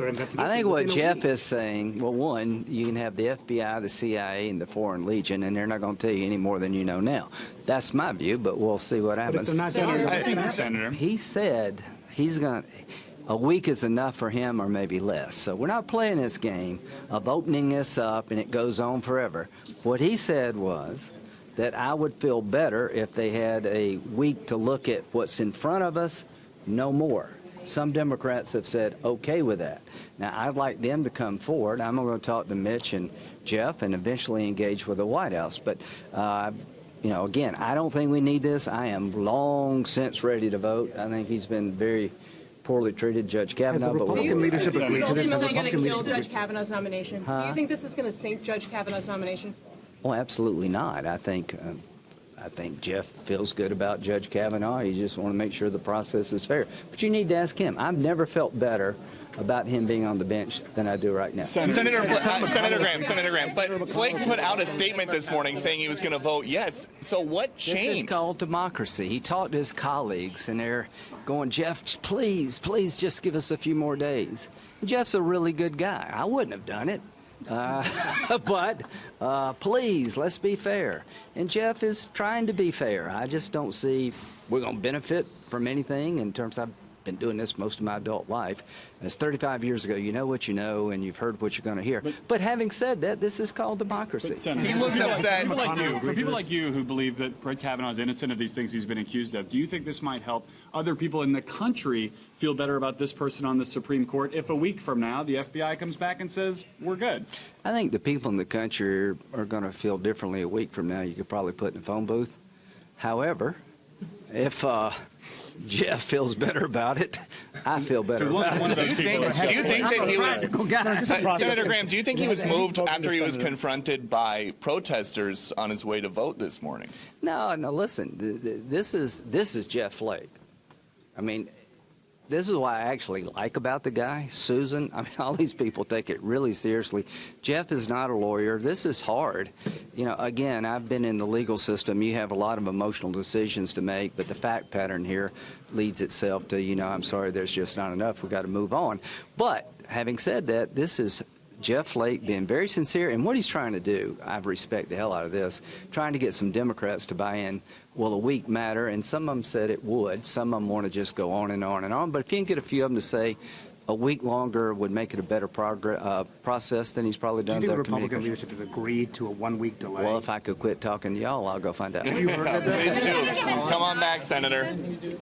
I think what Jeff is saying, well, one, you can have the FBI, the CIA, and the Foreign Legion, and they're not going to tell you any more than you know now. That's my view, but we'll see what happens. Senator. He said he's going to, a week is enough for him or maybe less. So we're not playing this game of opening this up and it goes on forever. What he said was that I would feel better if they had a week to look at what's in front of us, no more. Some Democrats have said okay with that. Now, I'd like them to come forward. I'm going to talk to Mitch and Jeff and eventually engage with the White House. But, you know, again, I don't think we need this. I am long since ready to vote. I think he's been very poorly treated, Judge Kavanaugh. But Republican leadership agreed to this. Is ultimately going to kill Judge Kavanaugh's nomination? Do you think this is going to sink Judge Kavanaugh's nomination? Oh, absolutely not. I think Jeff feels good about Judge Kavanaugh. You just want to make sure the process is fair. But you need to ask him. I've never felt better about him being on the bench than I do right now. Senator Graham, but Flake put out a statement this morning saying he was going to vote yes. So what changed? This is called democracy. He talked to his colleagues, and they're going, Jeff, please just give us a few more days. Jeff's a really good guy. I wouldn't have done it. But please, let's be fair. And Jeff is trying to be fair. I just don't see we're going to benefit from anything in terms of I've been doing this most of my adult life. It's 35 years ago. You know what you know, and you've heard what you're going to hear. But having said that, this is called democracy. He looks upset. For people like you who believe that Brett Kavanaugh is innocent of these things he's been accused of, do you think this might help other people in the country feel better about this person on the Supreme Court if a week from now the FBI comes back and says, we're good? I think the people in the country are going to feel differently a week from now. You could probably put in a phone booth. However, if Jeff feels better about it, I feel better about it. One of those people. Do you think that he was, Senator Graham, do you think he was moved after he was confronted by protesters on his way to vote this morning? No, listen, this is Jeff Flake. I mean, this is what I actually like about the guy. Susan, I mean, all these people take it really seriously. Jeff is not a lawyer. This is hard. You know, again, I've been in the legal system. You have a lot of emotional decisions to make, but the fact pattern here leads itself to, you know, I'm sorry, there's just not enough. We've got to move on. But having said that, this is Jeff Flake being very sincere, and what he's trying to do, I respect the hell out of this, trying to get some Democrats to buy in, will a week matter? And some of them said it would. Some of them want to just go on and on and on. But if you can get a few of them to say a week longer would make it a better process than he's probably done. Do you think the Republican leadership has agreed to a one-week delay? Well, if I could quit talking to y'all, I'll go find out. Come on back, Senator.